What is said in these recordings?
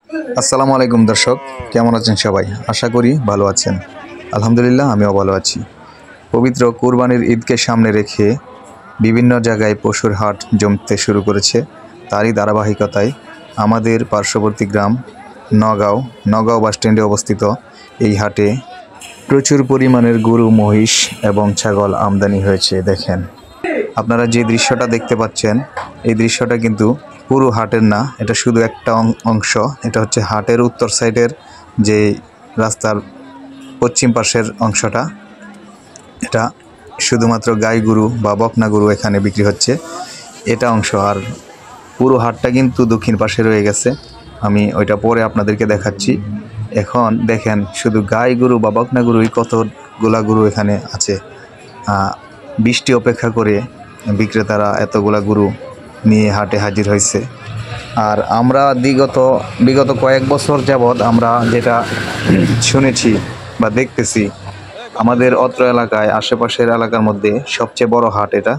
আসসালামু আলাইকুম দর্শক, কেমন আছেন সবাই? আশা করি ভালো আছেন। আলহামদুলিল্লাহ, আমিও ভালো আছি। পবিত্র কুরবানির ঈদকে সামনে রেখে বিভিন্ন জায়গায় পশুর হাট জমতে শুরু করেছে। তারই ধারাবাহিকতায় আমাদের পার্শ্ববর্তী গ্রাম নগাঁও বাসস্ট্যান্ডে অবস্থিত এই হাটে প্রচুর পরিমাণের গরু, মহিষ এবং ছাগল আমদানি হয়েছে। দেখেন, আপনারা যে দৃশ্যটা দেখতে পাচ্ছেন, এই দৃশ্যটা কিন্তু পুরো হাটের না, এটা শুধু একটা অংশ। এটা হচ্ছে হাটের উত্তর সাইডের যে রাস্তার পশ্চিম পাশের অংশটা। এটা শুধুমাত্র গাই গরু বা বকনা গরু এখানে বিক্রি হচ্ছে, এটা অংশ। আর পুরো হাটটা কিন্তু দক্ষিণ পাশে রয়ে গেছে। আমি ওইটা পরে আপনাদেরকে দেখাচ্ছি। এখন দেখেন, শুধু গাই গরু বা বকনা গরুই কতগুলা গরু এখানে আছে। বৃষ্টি অপেক্ষা করে বিক্রেতারা এতগুলা গরু নিয়ে হাটে হাজির হয়েছে। আর আমরা বিগত কয়েক বছর যাবৎ আমরা যেটা শুনেছি বা দেখতেছি, আমাদের অত্র এলাকায় আশেপাশের এলাকার মধ্যে সবচেয়ে বড় হাট এটা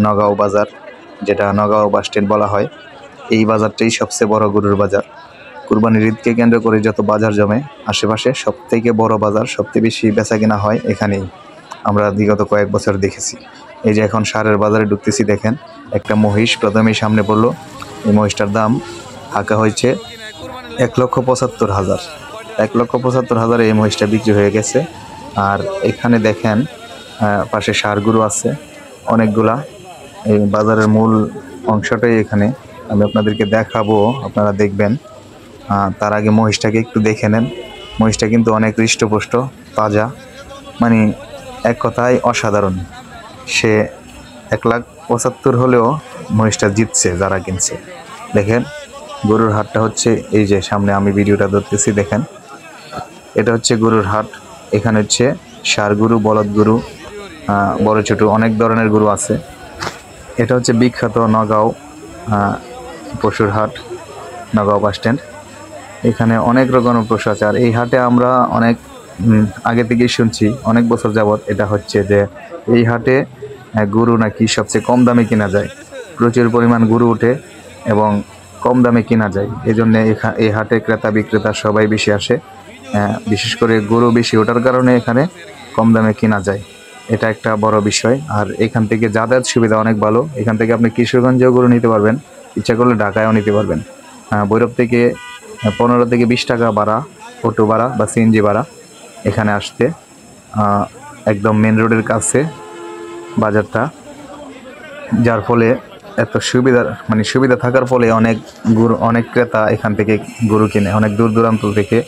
নগাঁও বাজার, যেটা নগাঁও বাসস্ট্যান্ড বলা হয়। এই বাজারটাই সবচেয়ে বড় গরুর বাজার। কুরবানির ঈদকে কেন্দ্র করে যত বাজার জমে আশেপাশে, সবথেকে বড় বাজার, সবথেকে বেশি বেচা কেনা হয় এখানেই। আমরা বিগত কয়েক বছর দেখেছি। এই যে এখন সারের বাজারে ঢুকতেছি, দেখেন একটা মহিষ প্রথমেই সামনে পড়লো। এই মহিষটার দাম হাঁকা হয়েছে 1,75,000। 1,75,000 এই মহিষটা বিক্রি হয়ে গেছে। আর এখানে দেখেন পাশে ষাঁড় গরু আছে অনেকগুলা। এই বাজারের মূল অংশটাই এখানে, আমি আপনাদেরকে দেখাবো, আপনারা দেখবেন। তার আগে মহিষটাকে একটু দেখে নেন। মহিষটা কিন্তু অনেক হৃষ্টপুষ্ট, তাজা, মানে এক কথায় অসাধারণ। সে 1,75,000 হলেও মহিষটা জিতছে যারা কিনছে। দেখেন, গরুর হাটটা হচ্ছে এই যে সামনে, আমি ভিডিওটা ধরতেছি, দেখেন এটা হচ্ছে গরুর হাট। এখানে হচ্ছে ষাঁড় গরু, বলদ গরু, বড় ছোট অনেক ধরনের গরু আছে। এটা হচ্ছে বিখ্যাত নগাঁও পশুর হাট, নগাঁও বাসস্ট্যান্ড। এখানে অনেক রকমের পশু আছে। আর এই হাটে আমরা অনেক আগে থেকেই শুনছি, অনেক বছর যাবৎ এটা হচ্ছে যে এই হাটে গরু নাকি সবচেয়ে কম দামে কেনা যায়। প্রচুর পরিমাণ গরু ওঠে এবং কম দামে কেনা যায়। এই জন্যে এই হাটে ক্রেতা বিক্রেতা সবাই বেশি আসে। বিশেষ করে গরু বেশি ওঠার কারণে এখানে কম দামে কেনা যায়, এটা একটা বড় বিষয়। আর এখান থেকে যাতায়াত সুবিধা অনেক ভালো। এখান থেকে আপনি কিশোরগঞ্জেও গরু নিতে পারবেন, ইচ্ছা করলে ঢাকায়ও নিতে পারবেন। ভৈরব থেকে 15 থেকে 20 টাকা ভাড়া, অটো ভাড়া বা সিএনজি ভাড়া এখানে আসতে। একদম মেন রোডের কাছে বাজারটা, যার ফলে এত সুবিধা থাকার ফলে অনেক ক্রেতা এখান থেকে গরু কিনে। অনেক দূর দূরান্ত থেকে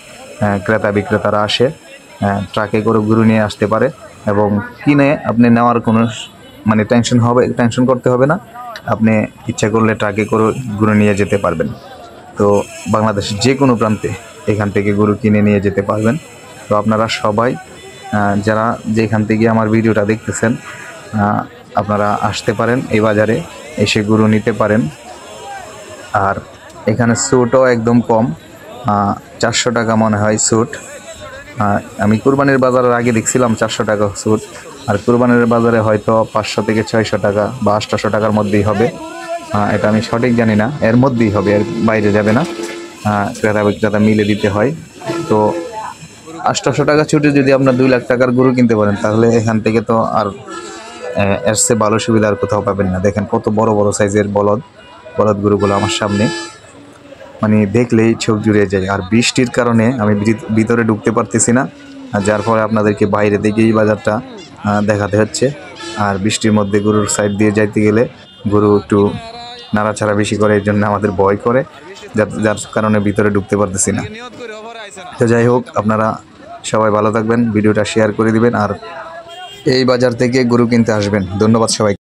ক্রেতা বিক্রেতারা আসে, ট্রাকে করে গরু নিয়ে আসতে পারে এবং কিনে আপনি নেওয়ার কোনো টেনশন করতে হবে না। আপনি ইচ্ছা করলে ট্রাকে করে গরু নিয়ে যেতে পারবেন। তো বাংলাদেশের যে কোনো প্রান্তে এখান থেকে গরু কিনে নিয়ে যেতে পারবেন। তো আপনারা সবাই যারা যেখান থেকে আমার ভিডিওটা দেখতেছেন, আপনারা আসতে পারেন এই বাজারে, এসে গরু নিতে পারেন। আর এখানে স্যুটও একদম কম, 400 টাকা মনে হয় স্যুট। আমি কুরবানির বাজারের আগে দেখছিলাম 400 টাকা স্যুট, আর কুরবানির বাজারে হয়তো 500 থেকে 600 টাকা বা 800 টাকার মধ্যেই হবে। এটা আমি সঠিক জানি না, এর মধ্যেই হবে, এর বাইরে যাবে না। ক্রেতা বিক্রেতা মিলে দিতে হয়। তো 800 টাকা ছুটে যদি আপনার 2 লাখ টাকার গরু কিনতে পারেন, তাহলে এখান থেকে তো আর এর চেয়ে ভালো সুবিধা আর কোথাও পাবেন না। দেখেন কত বড় বড় সাইজের বলদ গরুগুলো আমার সামনে, মানে দেখলেই চোখ জুড়িয়ে যায়। আর বৃষ্টির কারণে আমি ভিতরে ঢুকতে পারতেছি না, যার ফলে আপনাদেরকে বাইরে থেকেই বাজারটা দেখাতে হচ্ছে। আর বৃষ্টির মধ্যে গরুর সাইড দিয়ে যাইতে গেলে গরু একটু নাড়াচাড়া বেশি করে, এই জন্য আমাদের ভয় করে, যার কারণে ভিতরে ঢুকতে পারতেছি না। তো যাই হোক, আপনারা সবাই ভালো থাকবেন, ভিডিওটা শেয়ার করে দিবেন আর এই বাজার থেকে গরু কিনতে আসবেন। ধন্যবাদ সবাই।